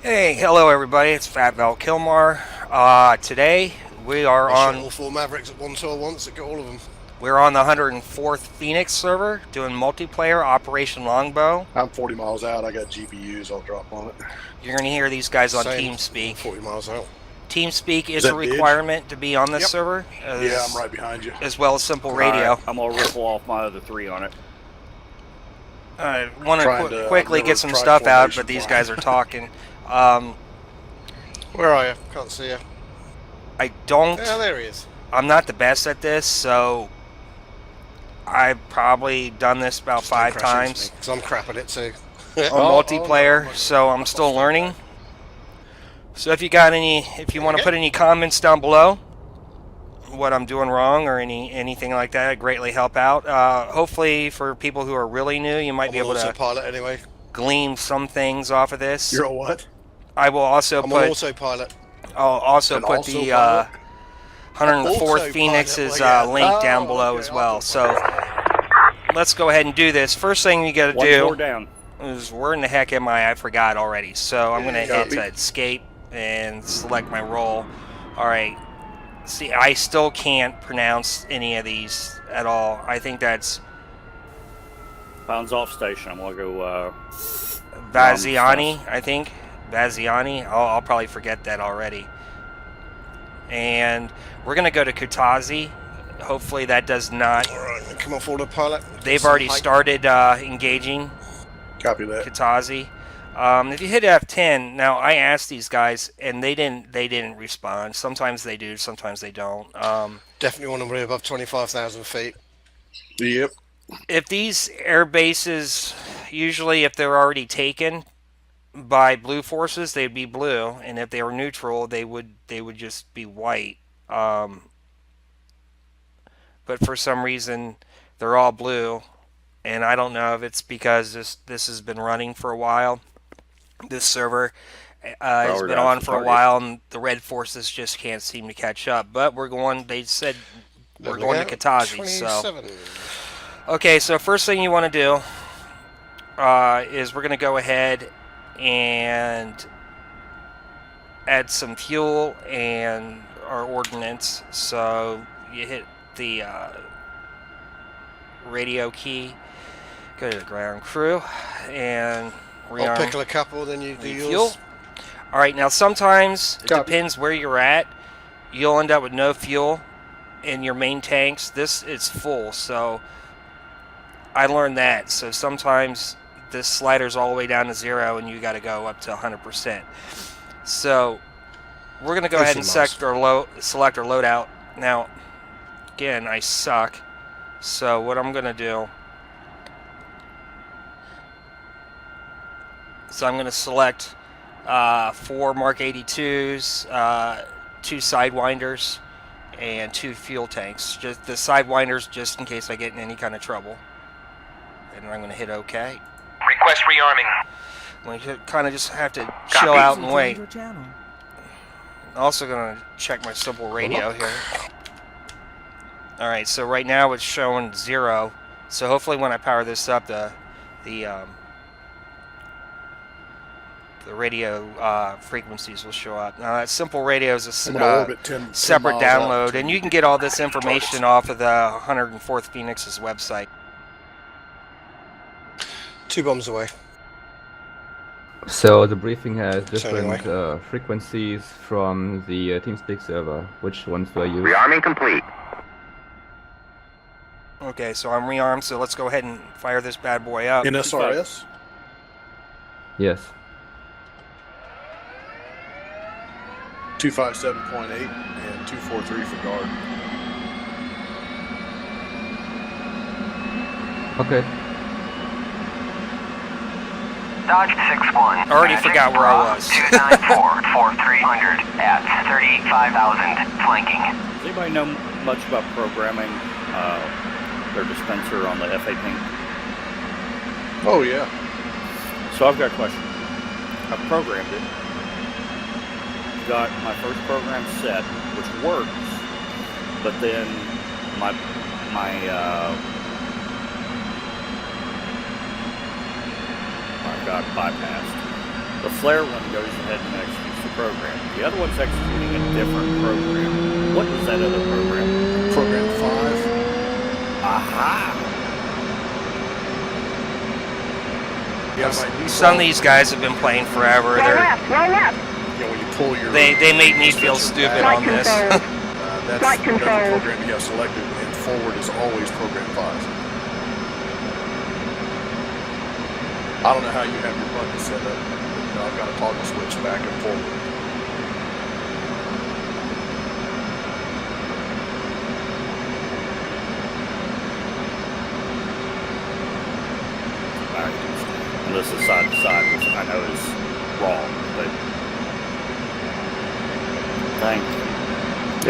Hey, hello everybody. It's Fat Val Kilmar. Today we are I shot on all four Mavericks at one tour once. It got all of them. we're on the 104th Phoenix server doing multiplayer Operation Longbow. I'm 40 miles out. I got GPUs. I'll drop on it. You're going to hear these guys on Same. I'm TeamSpeak. 40 miles out. TeamSpeak Is is a that Didge? requirement to be on this Yep. server, Yeah, I'm right behind you. as well as Simple All Radio. right, I'm gonna ripple off my other three on it. I want Trying to to- quickly I've get never some tried stuff out, formation but these flying. guys are talking. Um, Where are you? Can't see you. I don't. Yeah, there he is. I'm not the best at this, so I've probably done this about Just don't 5 crash into times me, 'cause I'm crap at it too. on Oh, multiplayer, no. so I'm still learning. So if you want to Okay. put any comments down below, what I'm doing wrong or anything like that, it'd greatly help out. Hopefully, for people who are really new, you might I'm be an able to autopilot anyway. glean some things off of this. You're a what? I will also I'm an put autopilot. I'll also An put also the pilot? 104th Autopilot, Phoenix's well, yeah. link down Oh, below okay, as well. So autopilot. let's go ahead and do this. First thing you got to One do floor down. is where in the heck am I? I forgot already. So I'm going to hit Copy. escape and select my role. All right. See, I still can't pronounce any of these at all. I think that's Pounds off station. I'm gonna go. Vaziani, I think. Vaziani. I'll probably forget that already. And we're going to go to Kutazi. Hopefully that does not... Alright, come off autopilot. They've Some already height. started engaging Copy that. Kutazi. If you hit F10, now I asked these guys, and they didn't respond. Sometimes they do, sometimes they don't. Definitely want to be above 25,000 feet. Yep. If these air bases, usually if they're already taken by blue forces, they'd be blue, and if they were neutral, they would just be white. But for some reason, they're all blue, and I don't know if it's because this has been running for a while. This server has Powered been out on for for a target. while, and the red forces just can't seem to catch up. But we're going. They said we're Leveling going out. to Katazi. So 27. okay, so first thing you want to do is we're going to go ahead and add some fuel and our ordnance. So you hit the radio key, go to the ground crew, and I'll rearm pickle a couple, then you do the yours. fuel. All right, now sometimes it Copy. depends where you're at. You'll end up with no fuel in your main tanks. This is full, so I learned that. So sometimes this slider's all the way down to 0, and you got to go up to 100%. So we're gonna go ahead and 18 miles. select our loadout. Now, again, I suck. So what I'm gonna do is I'm gonna select 4 Mark 82s, 2 sidewinders, and 2 fuel tanks. Just the sidewinders, just in case I get in any kind of trouble. And I'm gonna hit OK. Request rearming. We kind of just have to chill out and wait. Also gonna check my simple radio here. All right, so right now it's showing 0. So hopefully when I power this up, the radio frequencies will show up. Now that simple radio is I'm a going to orbit 10 separate 10 miles download, out. and you can get all this information off of the 104th Phoenix's website. 2 bombs away. So the briefing has Turning different frequencies from the TeamSpeak server. Which ones do I use? Rearming complete. Okay, so I'm rearmed, so let's go ahead and fire this bad boy up. In SRS? Yes. 257.8 and 243 for guard. Okay. Dodge 6-1. I already forgot where I was. 294 for 300 at 35,000 flanking. Does anybody know much about programming their dispenser on the FA Pink? Oh, yeah. So I've got a question. I've programmed it. Got my first program set, which works, but then my I got bypassed. The flare one goes ahead and executes the program. The other one's executing a different program. What is that other program? Program 5. Aha! Yeah, my default, Some of these guys have been playing forever. Roll left, roll left. you know, when you pull your They make me feel suspension stupid back, on this. that's Flight the control. program you have selected, and forward is always program 5. I don't know how you have your button set up. But, you know, I've got a toggle switch back and forward. And this is side to side, which I know is wrong, but thank you.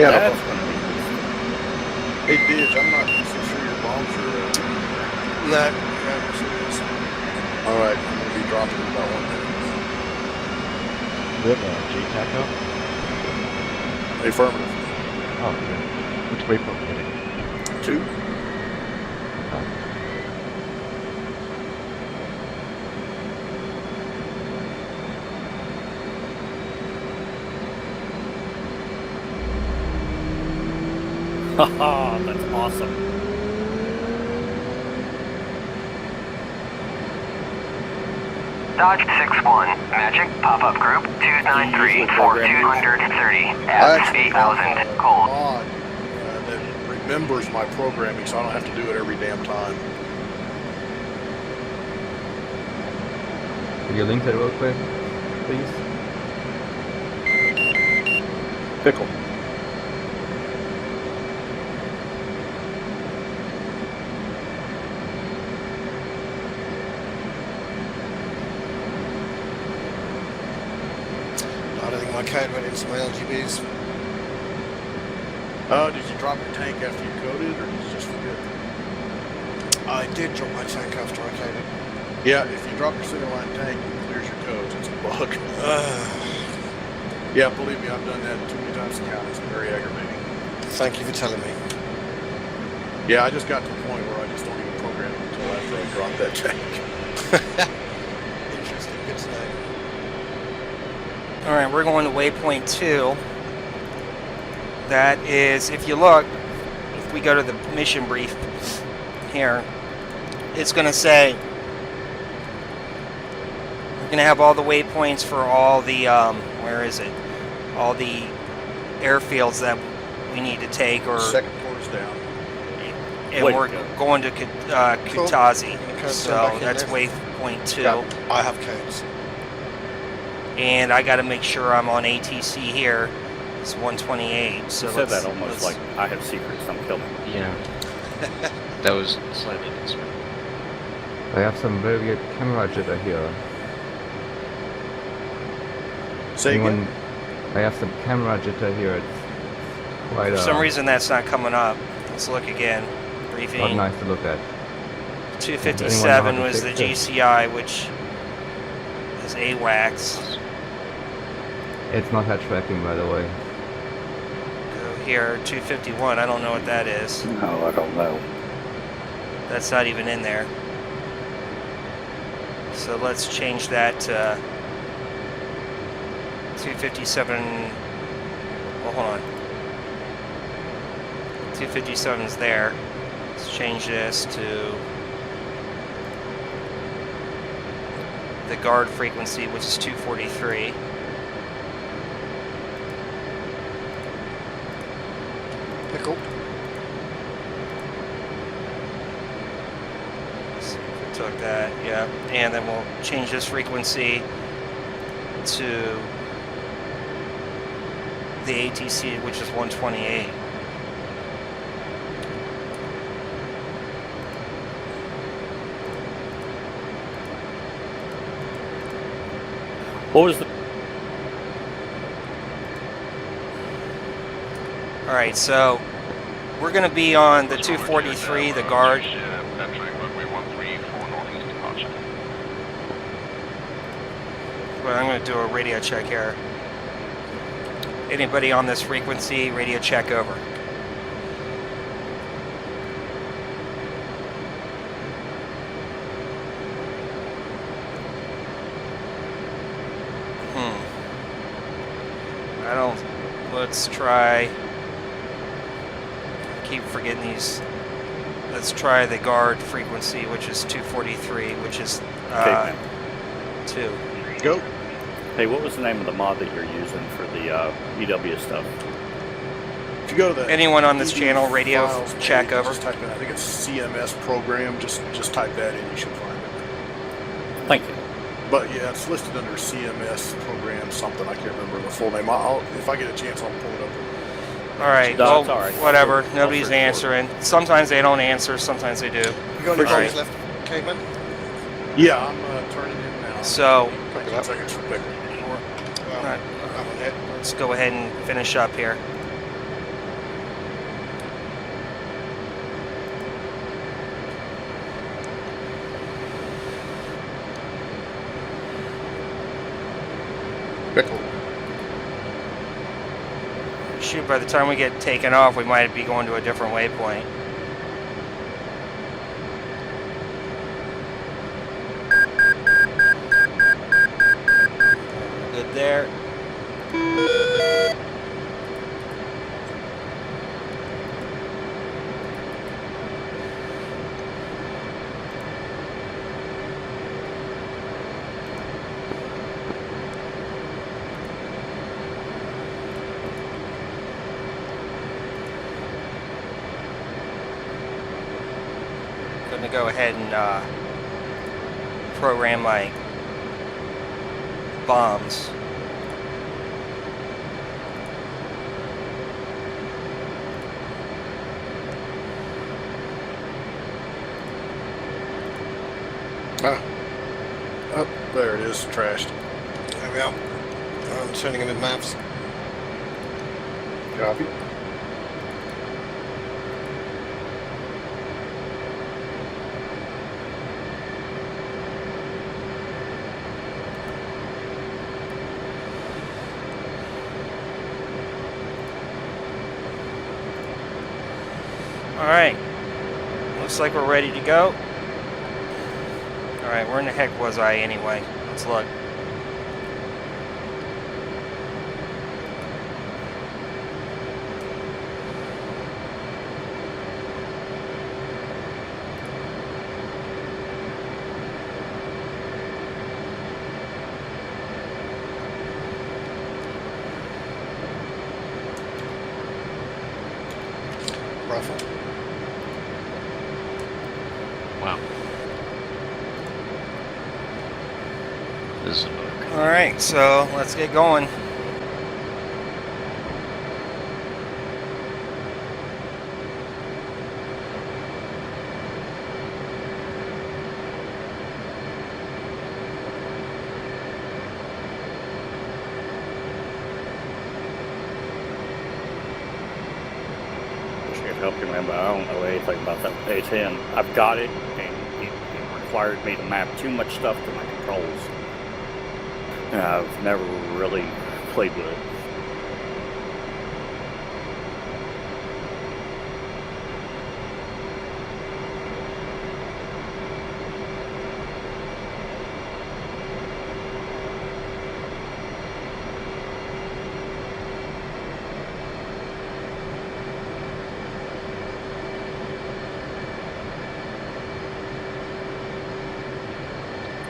Yeah, That's no going to be useful. Hey, Didge, I'm not so sure your bombs are. No, yeah, serious. All right, I'm going to be dropping in about 1 minute. We have a J-Tac up. Affirmative. Oh, good. Which waypoint are we hitting? 2. Haha, that's awesome. Dodge 6-1, Magic, pop-up group 293 for 230 at 8,000, cold. Mod that remembers my programming, so I don't have to do it every damn time. Could you link that real quick, please? Pickle. I don't think my code went into my LGBs. Did you drop your tank after you coded, or did you just forget? I did drop my tank after I coded. Yeah, if you drop your single line tank, it clears your codes. It's a bug. Yeah, believe me, I've done that too many times to count. It's very aggravating. Thank you for telling me. Yeah, I just got to the point where I just don't even program it until after I drop that tank. Interesting, good to know. All right, we're going to waypoint 2. That is, if you look, if we go to the mission brief here, it's going to say we're going to have all the waypoints for all the, where is it? All the airfields that we need to take, or Second course down. and Wait, we're go. going to Kutazi. Okay, So back in that's there. waypoint 2. I have codes. And I got to make sure I'm on ATC here. It's 128. So You said let's- that almost let's- like I have secrets, I'm killing. Yeah. That was slightly concerning. I have some very weird camera jitter here. Say again. I have some camera jitter here. It's quite For some reason that's not coming up. Let's look again. not Briefing. nice to look at. 257 Anyone know how to was the fix it? GCI, which is AWACS. It's not head tracking, by the way. Go here, 251. I don't know what that is. No, I don't know. That's not even in there. So let's change that to 257. Well, hold on. 257 is there. Let's change this to the guard frequency, which is 243. Pickle. So we took that, yeah, and then we'll change this frequency to the ATC, which is 128. What was the All right, so we're going to be on the 243, the guard. Well, I'm going to do a radio check here. Anybody on this frequency, radio check over. I don't. Let's try. I keep forgetting these. Let's try the guard frequency, which is 243, which is Okay, 2. Go. Hey, what was the name of the mod that you're using for the EW stuff? If you go to the Anyone on this ED channel, radio files check page, over. Just type in, I think it's CMS program. Just type that in. You should find it. Thank you. But yeah, it's listed under CMS program something. I can't remember the full name. If I get a chance, I'll pull it up. All right. No, Well, it's all right. whatever. I'll Nobody's search for it. answering. Sometimes they don't answer. Sometimes they do. You got any All calls right. left, Caveman? Yeah, I'm turning in now. So Couple of seconds for pick. all right, I'm on it. let's go ahead and finish up here. Pickle. Shoot, by the time we get taken off, we might be going to a different waypoint. Good there. Going to go ahead and program my bombs. Oh, there it is. Trashed. There we go. I'm sending him in maps. Copy. Alright. Looks like we're ready to go. Alright, where in the heck was I anyway? Let's look. Rifle. Wow. This is a book. Alright, so let's get going. Wish I could help you, man, but I don't know anything about that A10. I've got it, and it required me to map too much stuff to my controls. And I've never really played with it.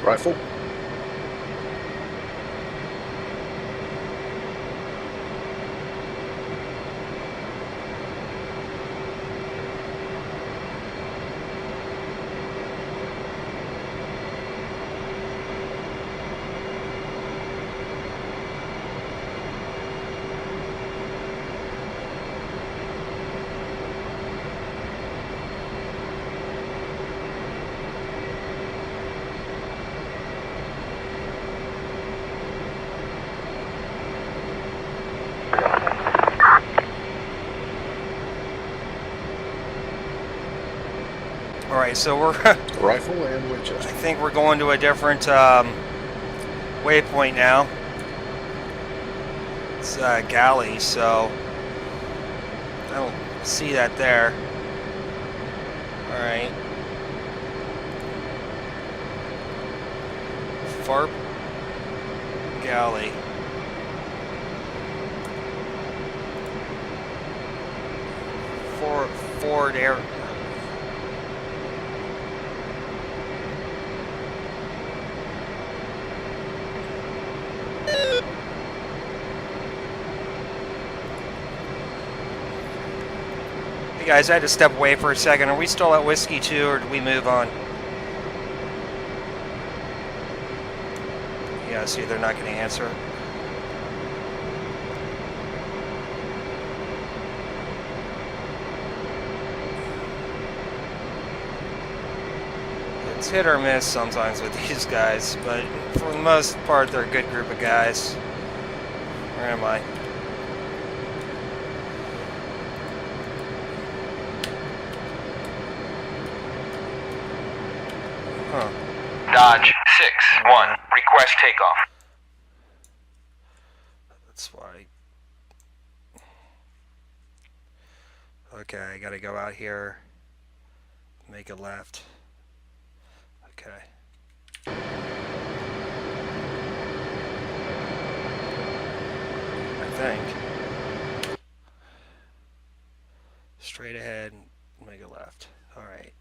Rifle. Alright, so we're Rifle and Winchester. I think we're going to a different waypoint now. It's galley, so I don't see that there. Alright. Farp galley. forward air. Hey guys, I had to step away for a second. Are we still at Whiskey 2 or did we move on? Yeah, see, they're not going to answer. It's hit or miss sometimes with these guys, but for the most part, they're a good group of guys. Where am I? Huh. Dodge 6-1. Request takeoff. That's why. Okay, I gotta go out here, make a left. Okay. I think. Straight ahead, make a left. All right.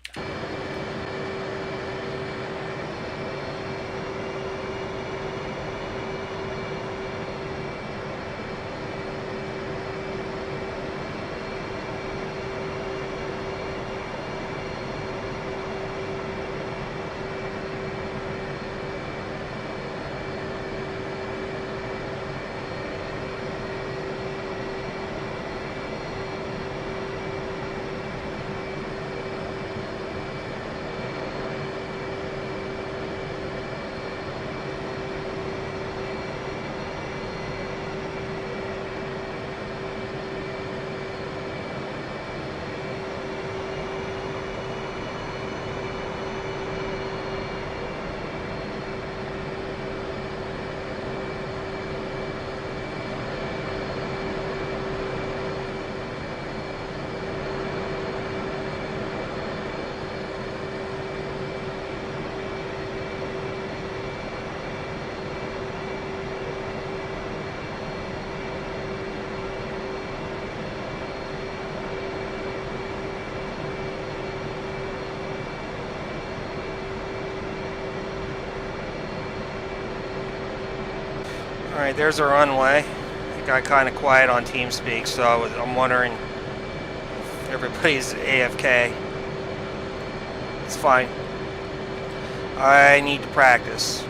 Alright, there's our runway. It got kind of quiet on TeamSpeak, so I'm wondering if everybody's AFK. It's fine. I need to practice.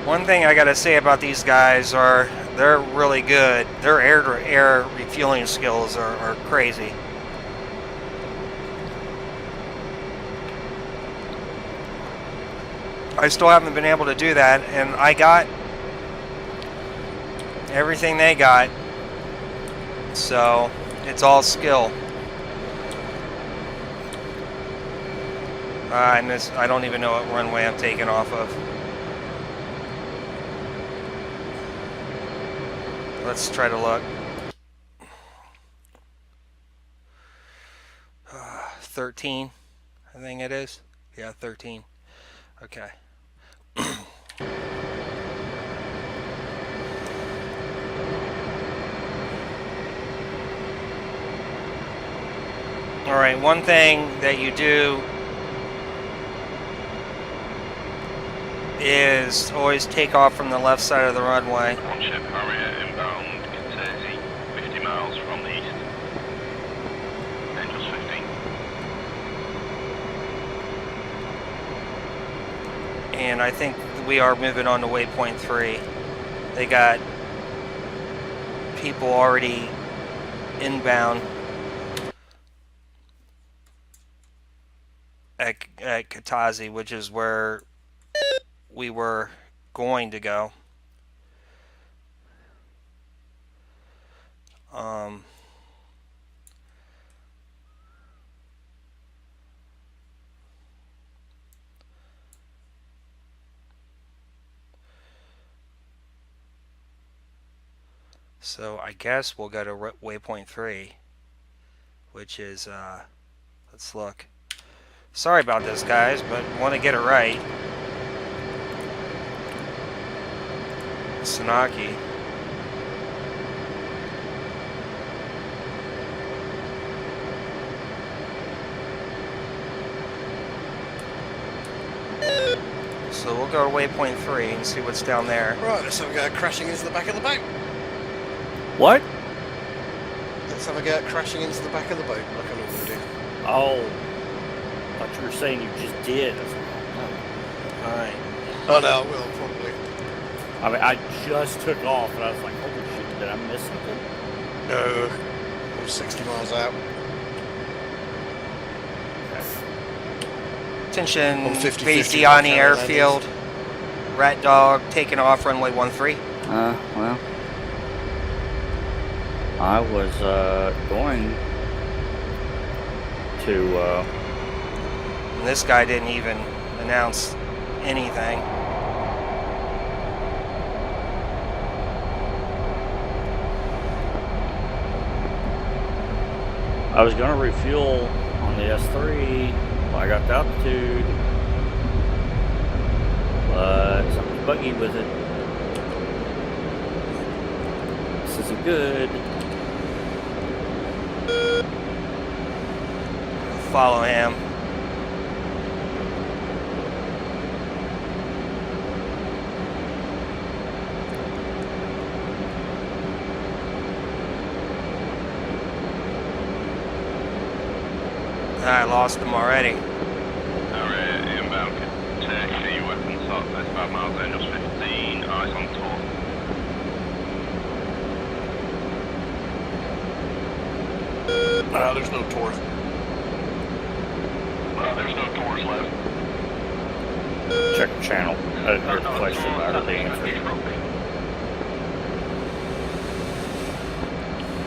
One thing I gotta say about these guys are they're really good. Their air-to-air refueling skills are crazy. I still haven't been able to do that, and I got everything they got, so it's all skill. I don't even know what runway I'm taking off of. Let's try to look. 13, I think it is. Yeah, 13. Okay. All right, one thing that you do is always take off from the left side of the runway. Ship Harrier inbound Kentucky, 50 miles from the east. Angels 15. And I think we are moving on to waypoint 3. They got people already inbound at Katazi, which is where we were going to go. So I guess we'll go to waypoint 3, which is, let's look. Sorry about this, guys, but want to get it right. Sanaki. So we'll go to waypoint 3 and see what's down there. Right, let's have a go at crashing into the back of the boat. What? Let's have a go at crashing into the back of the boat, like I normally do. Oh. I thought you were saying you just did. I was like, Alright. Oh no, I will, probably. I mean, I just took off and I was like, holy shit, did I miss something? No. I'm 60 miles out. Attention, On 50-50 phase Diani with airfield. Rat Dog taking off runway 13. Well. I was, going to, And this guy didn't even announce anything. I was gonna refuel on the S3 when I got to altitude, but something's buggy with it. This isn't good. Follow him. I lost him already. Alright, inbound Kentucky, weapons up, 35 miles, Angels 15, eyes on tour. There's no tour. There's no tours left. Check the channel. I didn't hear the question. I heard the answer.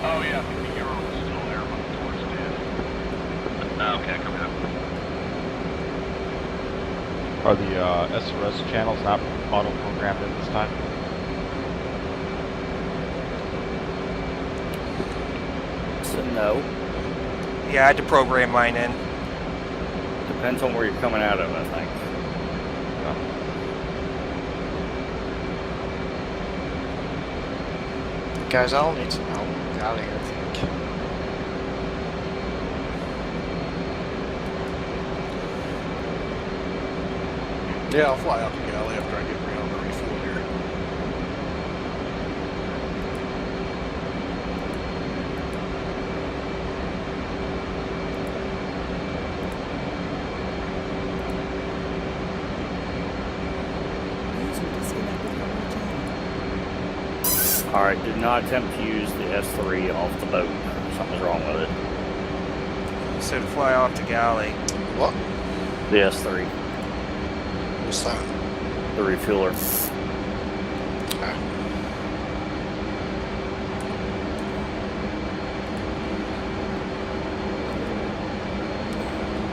Oh yeah, I think the Euro is still there, but the tour's dead. Okay, copy that. Are the SRS channels not auto-programmed at this time? So no. Yeah, I had to program mine in. Depends on where you're coming out of, I think. Guys, I'll need some help with Galley, I think. Yeah, I'll fly out to Galley after I get around the refuel here. Alright, do not attempt to use the S3 off the boat. Something's wrong with it. So to fly off to Galley. What? The S3. What's that? The refueler. Ah.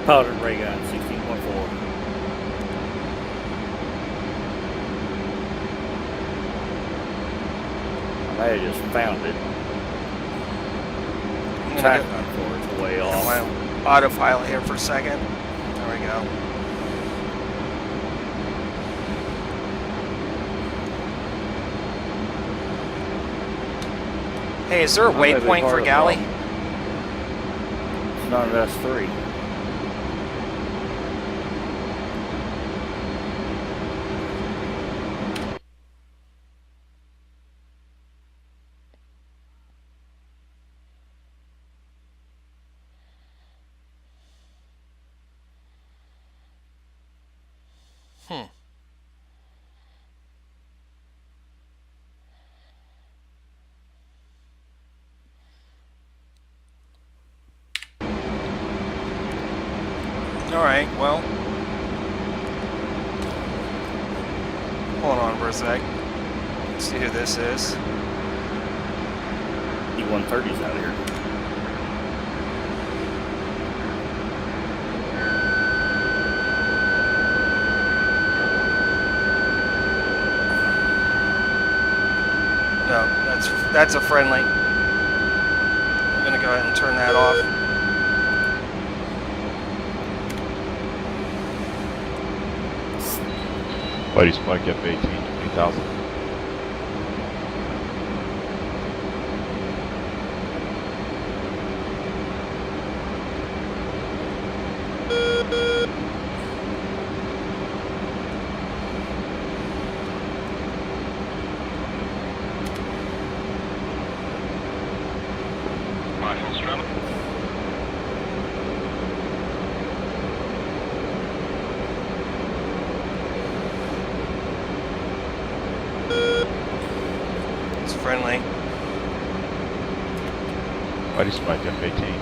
Powdered ray gun, 16.4. I may have just found it. Tack for it's way off. My autopilot here for a second. There we go. Hey, is there a That may be waypoint part for of the Galley? problem. It's not an S3. Alright, well. Hold on for a sec. Let's see who this is. E-130's out here. No, that's That's a friendly. I'm gonna go ahead and turn that off. Buddy Spike F18, 20,000. Rifle Strata. It's friendly. Buddy Spike F18.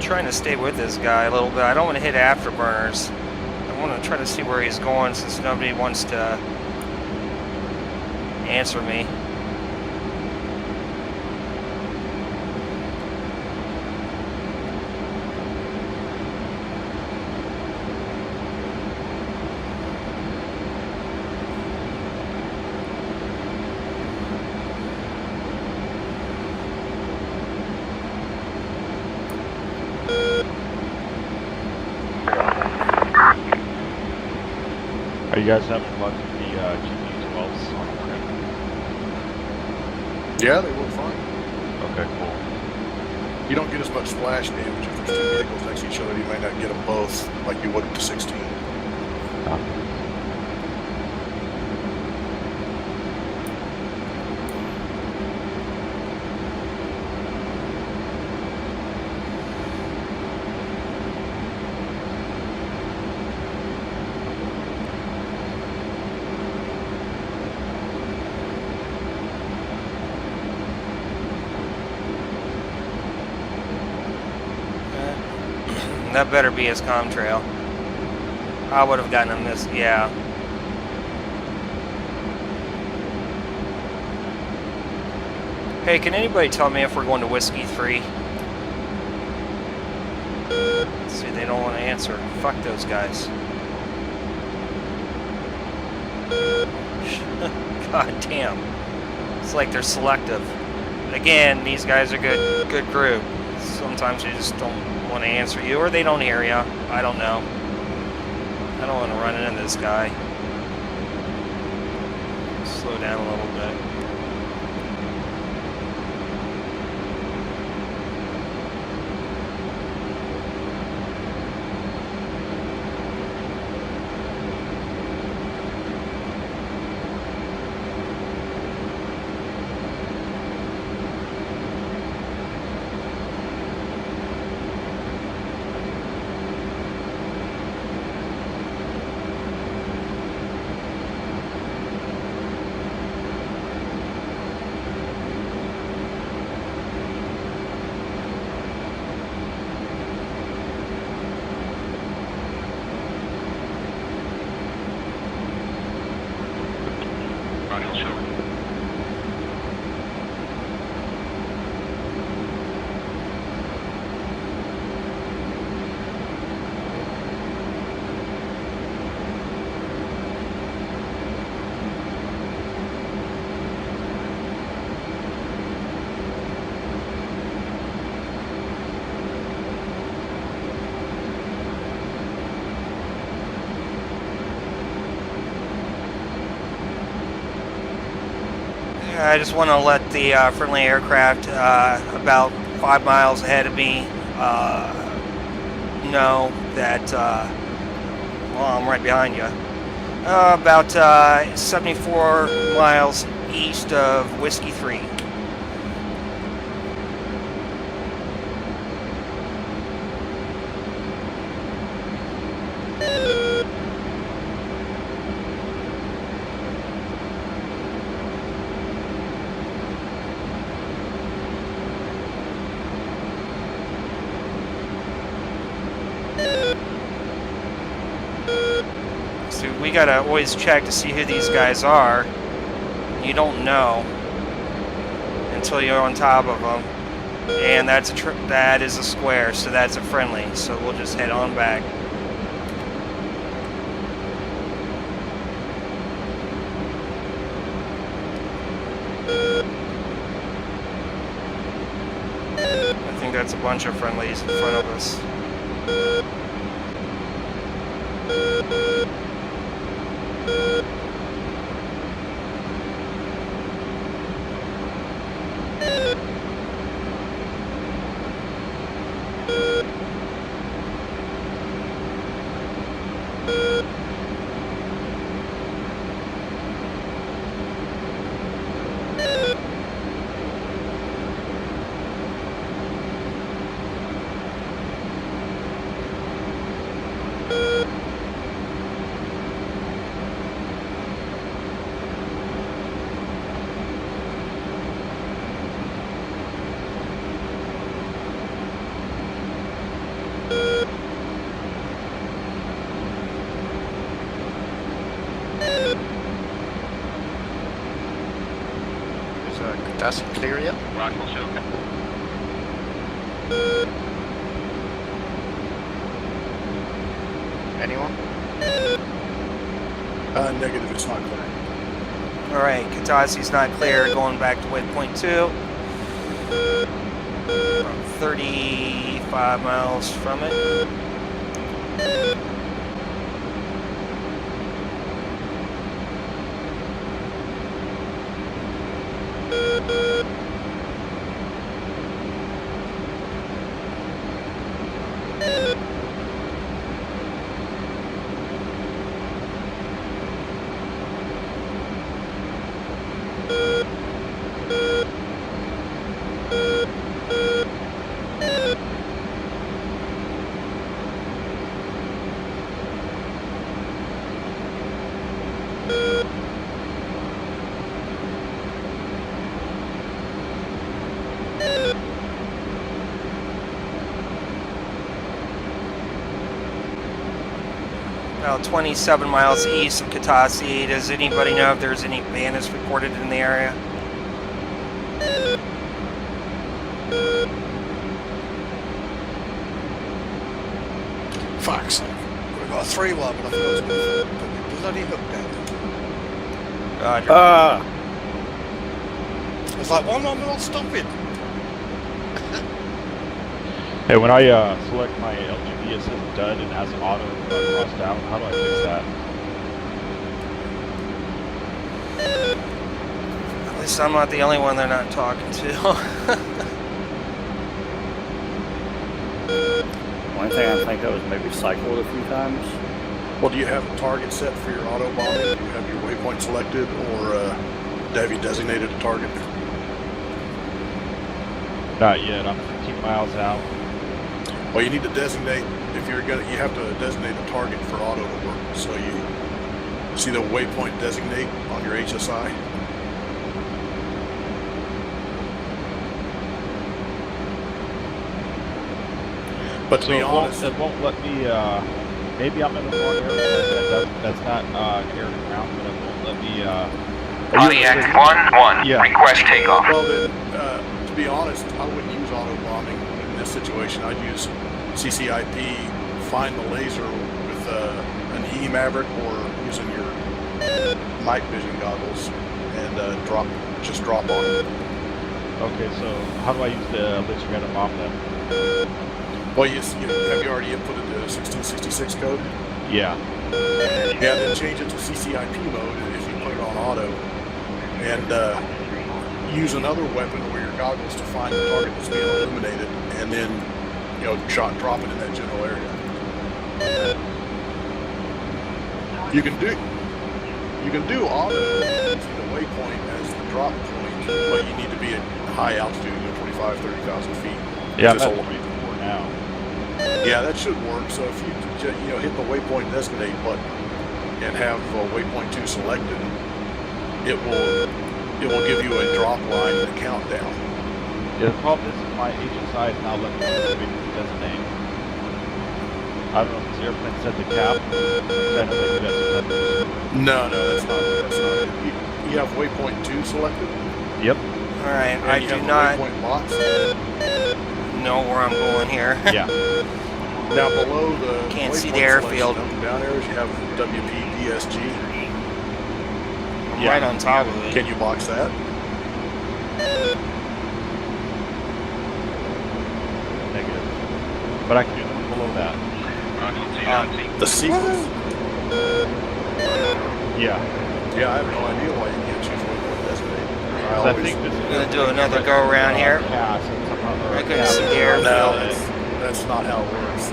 Trying to stay with this guy a little bit. I don't want to hit afterburners. I want to try to see where he's going since nobody wants to answer me. Are you guys having luck with the GP12s on the print? Yeah, they work fine. Okay, cool. You don't get as much splash damage if there's two vehicles next to each other. You might not get them both like you would with the 16. That better be his contrail. I would have gotten him this, yeah. Hey, can anybody tell me if we're going to Whiskey 3? See, they don't want to answer. Fuck those guys. God damn. It's like they're selective. Again, these guys are good group. Sometimes they just don't want to answer you, or they don't hear you. I don't know. I don't want to run into this guy. Slow down a little bit. Rifle Strata. I just want to let the friendly aircraft about 5 miles ahead of me know that, well, I'm right behind you. About 74 miles east of Whiskey 3. we gotta always check to see who these guys are. You don't know until you're on top of them. And that is a square, so that's a friendly. So we'll just head on back. I think that's a bunch of friendlies in front of us. That's clear yet? Rifle shotgun. Anyone? Negative, it's not clear. Alright, Katasi's not clear, going back to waypoint 2. From 35 miles from it. About 27 miles east of Katasi. Does anybody know if there's any bandits reported in the area? Fuck's sake. We've got a 3-1, but I thought it was with bloody hook down. Roger. It's like, why am I not stopping? Hey, when I select my LGB, it says dud and has auto crossed out. How do I fix that? At least I'm not the only one they're not talking to. One thing I think of is maybe cycled a few times. Well, do you have a target set for your auto bombing? Do you have your waypoint selected, or have you designated a target? Not yet. I'm 15 miles out. Well, you need to designate, you have to designate a target for auto to work. So you see the waypoint designate on your HSI? But to So be honest, it won't let me, maybe I'm in the wrong area. That's not air to ground, but it won't let me, Pontiac 1-1, Yeah. request takeoff. well then, to be honest, I wouldn't use auto bombing in this situation. I'd use CCIP, find the laser with an E-Maverick or using your night vision goggles and just drop on it. okay, so how do I use the let you get a bomb then? Well, have you already inputted the 1666 code? Yeah. Yeah, then change it to CCIP mode if you put it on auto, and use another weapon or your goggles to find the target that's being illuminated, and then drop it in that general area. You can do auto using the waypoint as the drop point, but you need to be at high altitude, 25, 30,000 feet. Yeah, Just I'm a- at 24 now. Yeah, that should work. So if you hit the waypoint designate button and have waypoint 2 selected, it will give you a drop line and a countdown. Yeah, the problem is my HSI is now letting me designate. I don't know if this airplane set the cap. I know they do that sometimes. No, that's not it. You have waypoint 2 selected? Yep. All right, And I you do have the not waypoint box? know where I'm going here. Yeah. Now below the Can't see waypoint the airfield. selection, down arrows, you have WPDSG. I'm right on top of it. Can you box that? Negative. But I can do them below that. The sequence? Yeah. Yeah, I have no idea why you can't choose waypoint designate. I think this is I'm gonna do another go around here. Pass and somehow, I couldn't see the airfield. No, that's not how it works.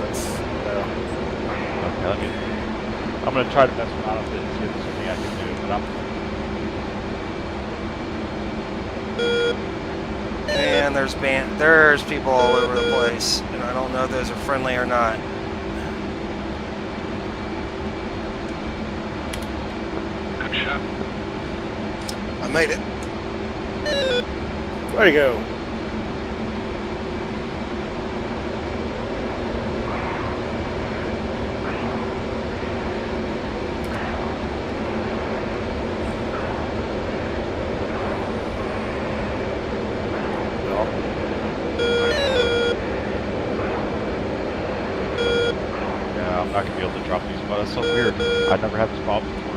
Okay, I'm gonna try to mess around with it and see if there's something I can do, but And there's people all over the place, and I don't know if those are friendly or not. Good shot. I made it. Way to go. yeah, I'm not gonna be able to drop these, but that's so weird. I've never had this problem before.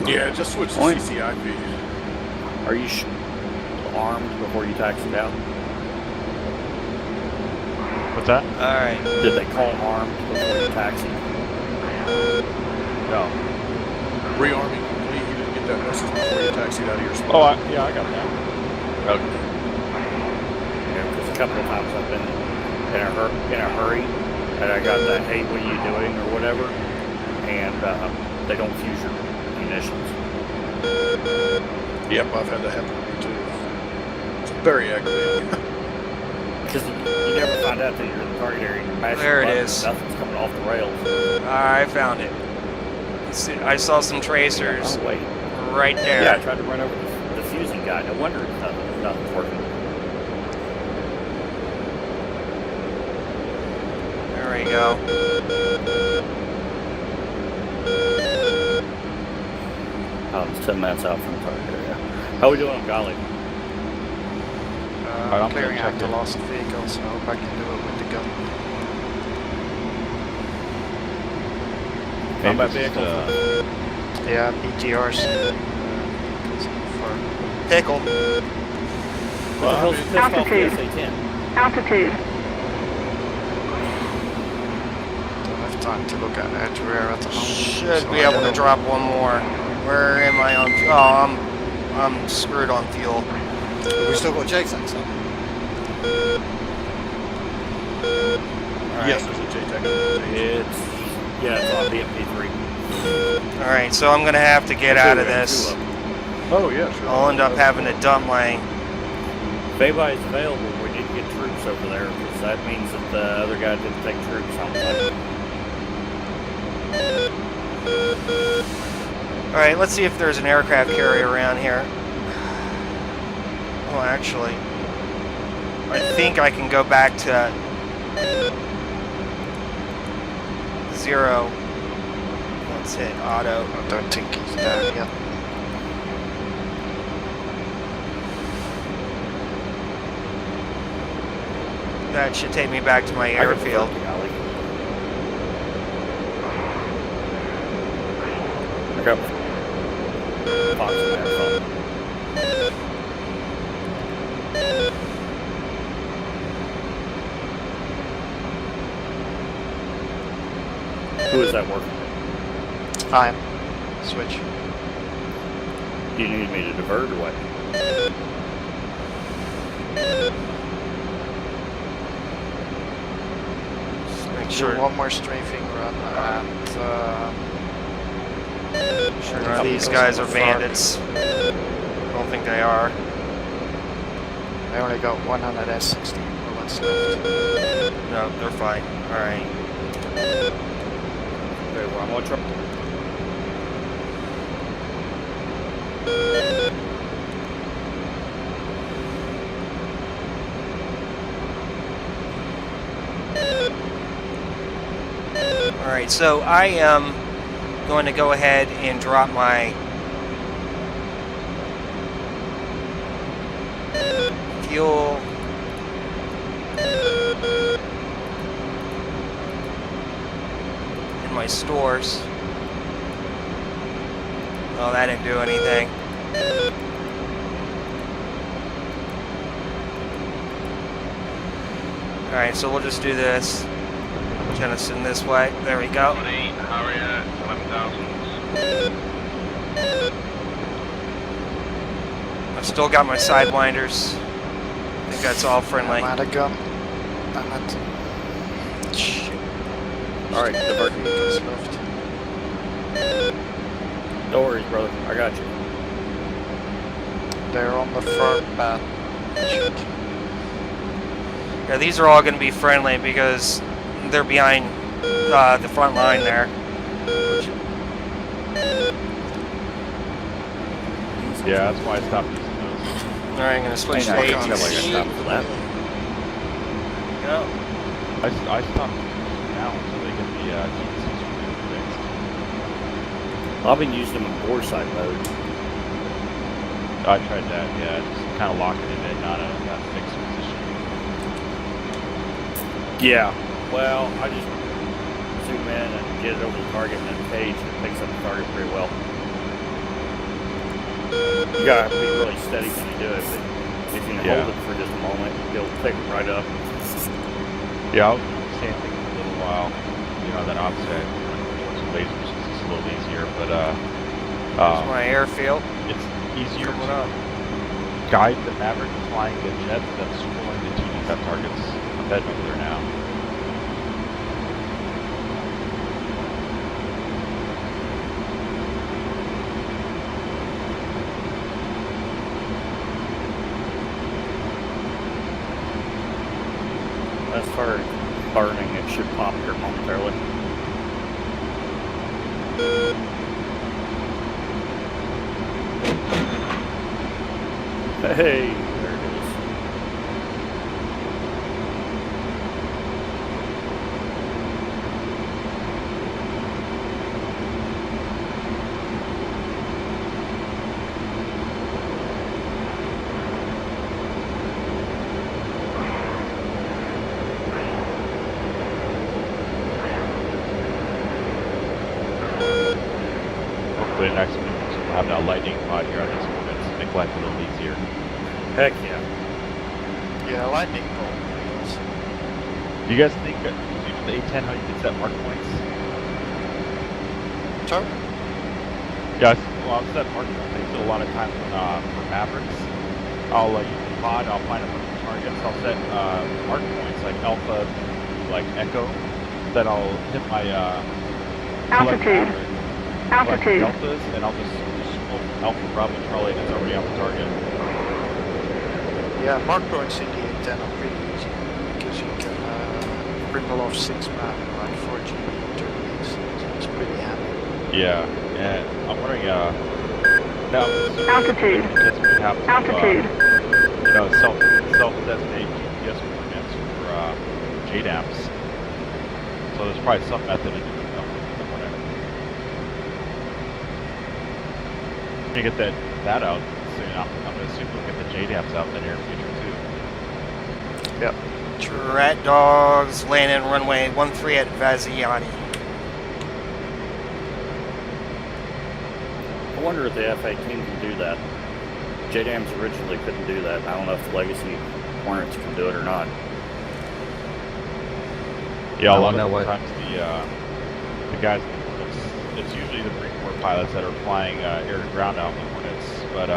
Yeah, just switch to Point. CCIP. Are you armed before you taxied out? What's that? All right. Did they call armed before you taxied? No. Rearming complete. You didn't get that message before you taxied out of your spot. Oh, yeah, I got that. Okay. Yeah, because a couple of times I've been in a hurry, and I got that, hey, what are you doing, or whatever, and they don't fuse your munitions. Yep, I've had that happen to me too. It's very aggravating. Because you never find out that you're in the target area. You're mashing There it buttons, is. Nothing's coming off the rails. I found it. See, I saw some tracers Oh, wait. right there. Yeah, I tried to run over the fusing guy. No wonder nothing's working. There we go. Oh, it's 10 minutes out from the target area. How are we doing on Golly? I'm Clearing gonna out check the it. last vehicle, so I hope I can do it with the gun. Combat Maybe it's, vehicles? Yeah, PGRs. For Pickle. What the hell's pissed off the SA-10? Altitude. don't have time to look at edge rear at the moment. Should so be I able don't to know. drop one more. Where am I on? Oh, I'm screwed on fuel. Have we still got JTACs on? Yes, there's a JTAC. It's on the MP3. All right, so I'm gonna have to get out of this. Oh, yeah, sure. I'll end up having to dump my. If anybody's available, we need to get troops over there, because that means that the other guy didn't take troops on the All right, let's see if there's an aircraft carrier around here. Oh, actually, I think I can go back to 0. Let's hit auto. I don't think he's there yet. That should take me back to my airfield. I got Fox in there, so. Who is that working? I am. Switch. Do you need me to divert or what? Make Do sure, one more strafing run and sure none of these guys are bandits. I don't think they are. I only got 160 bullets left. No, they're fine. All right. Okay, well, I'm gonna try. Alright, so I am going to go ahead and drop my fuel in my stores. Oh, that didn't do anything. Alright, so we'll just do this. Jettison this way. There we go. Harrier, 11,000. I've still got my sidewinders. I think that's all friendly. I'm out of gun. I'm at... Shit. Alright, divert. Vehicles left. No worries, brother. I got you. They're on the front bat. Shit. Yeah, these are all going to be friendly because they're behind the front line there. Yeah, that's why I stopped using those. Alright, I'm going to switch to I ATC. for that. Yep. I stopped using those now until they get the DCS fixed. I've been using them in bore-side mode. I tried that, yeah, just kind of locking it in, not a fixed position. Yeah, well, I just zoom in and get it over the target and then page and it picks up the target pretty well. You gotta be really steady when you do it, but if you can hold it for just a moment, you'll pick it right up. Yeah, I'll do the same thing for a little while. You know, then obviously I put some lasers, it's a little easier, but There's my airfield. it's easier to guide the Maverick flying the jet than scrolling the TV cut targets. I'm heading over there now. As far as burning, it should pop here momentarily. Hey, there it is. Hopefully the next one we'll have that lightning pod here on this one. It's make life a little easier. Heck yeah. Yeah, lightning bolt. Do you guys think that using the A10 how you can set mark points? Sorry? Yeah, well, I've set mark points. I use it a lot of times for Mavericks. I'll use the pod, I'll find a bunch of targets, I'll set mark points like alpha, like echo. Then I'll hit my altitude. Altitude. Deltas, and I'll just alpha Bravo Charlie that's already on the target. Yeah, mark points in the A10 are pretty easy because you can sprinkle off 6 map in like 4G turbines. So it's pretty handy. Yeah, and I'm wondering, now Altitude. because we have to, Altitude. self-designate GPS coordinates for JDAMs. So there's probably some method of doing that. To get that out soon, I'm going to assume we'll get the JDAMs out in the near future too. Yep. Rat dogs landing runway 13 at Vaziani. I wonder if the F-18 can do that. JDAMs originally couldn't do that. I don't know if the Legacy Hornets can do it or not. Yeah, a lot of times the guys, it's usually the Marine Corps pilots that are flying air to ground out in the Hornets, but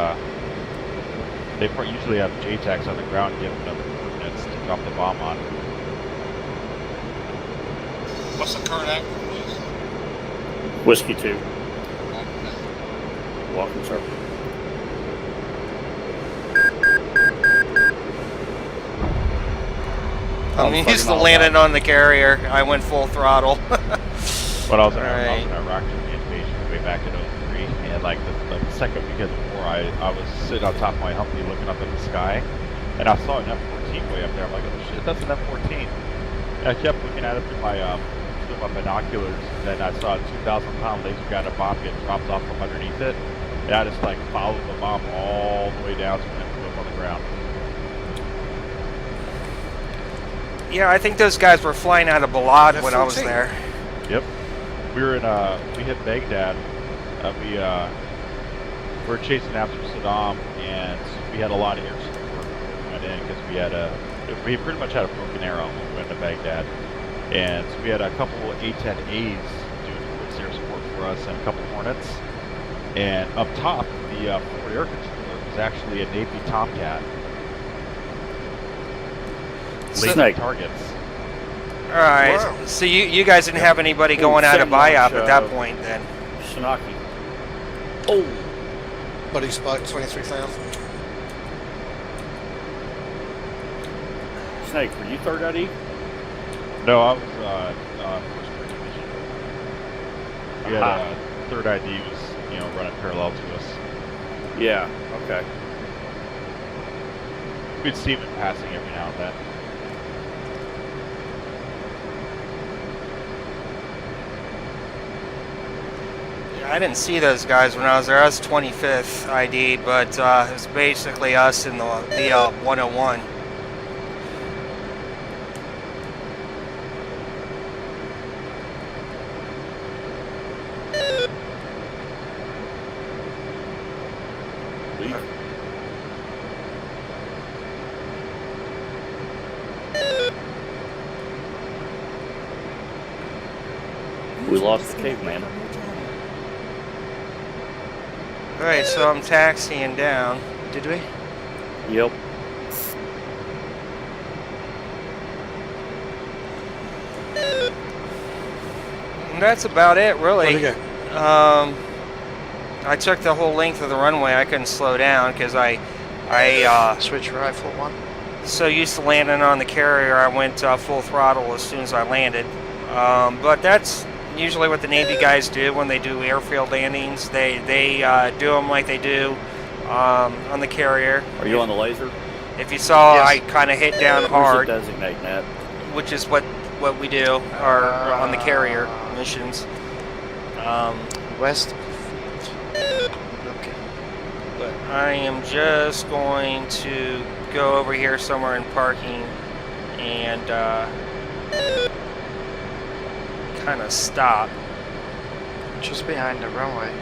they usually have JTACs on the ground giving them coordinates to drop the bomb on. What's the current active, please? Whiskey 2. Welcome, sir. I'm used to landing on the carrier. I went full throttle. But I was in Iraq during the invasion way back in 03, and like the second weekend before, I was sitting on top of my Humvee looking up at the sky, and I saw an F-14 way up there. I'm like, oh shit, that's an F-14. And I kept looking at it through my of my binoculars, and then I saw a 2,000-pound laser gun bomb get dropped off from underneath it, and I just like followed the bomb all the way down to it and on the ground. Yeah, I think those guys were flying out of Balad when I was there. Yep. We were in we hit Baghdad. We were chasing after Saddam, and we had a lot of air support went in because we pretty much had a broken arrow when we went to Baghdad, and so we had a couple of A-10As doing its air support for us and a couple Hornets. And up top, the forward air controller was actually a Navy Tomcat. Leading targets. All right. Wow. So you guys didn't have anybody going out of BIOP at that point, then? Shinaki. Oh. Buddy spike 23,000. Snake, were you third ID? No, I was first division. We had third ID was running parallel to us. Yeah. Okay. We'd see him passing every now and then. I didn't see those guys when I was there. I was 25th ID, but it was basically us in the 101. We lost the caveman. Alright, so I'm taxiing down. Did we? Yep. And that's about it, really. Where'd you go? I took the whole length of the runway. I couldn't slow down because I switch rifle one. So used to landing on the carrier, I went full throttle as soon as I landed. But that's usually what the Navy guys do when they do airfield landings. They do them like they do on the carrier. Are you on the laser? If you saw, Yes. I kind of hit down hard, Designate that. which is what we do on the carrier missions. West. Okay. But I am just going to go over here somewhere in parking and kind of stop. Just behind the runway.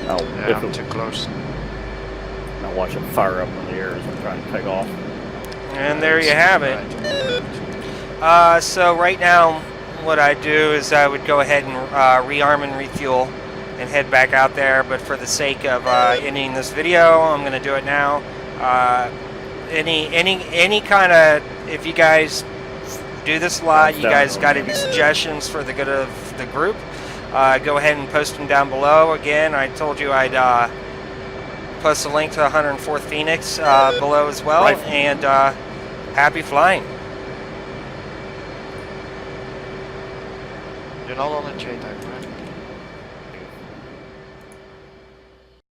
No, Yeah, I'm too close. Now watch it fire up in the air as I'm trying to take off. And there you have it. So right now, what I do is I would go ahead and rearm and refuel and head back out there. But for the sake of ending this video, I'm going to do it now. Any kind of, if you guys do this a lot, you guys got any suggestions for the good of the group, go ahead and post them down below. Again, I told you I'd post a link to 104th Phoenix below as well. Right. And happy flying. You're not on a J-type, right?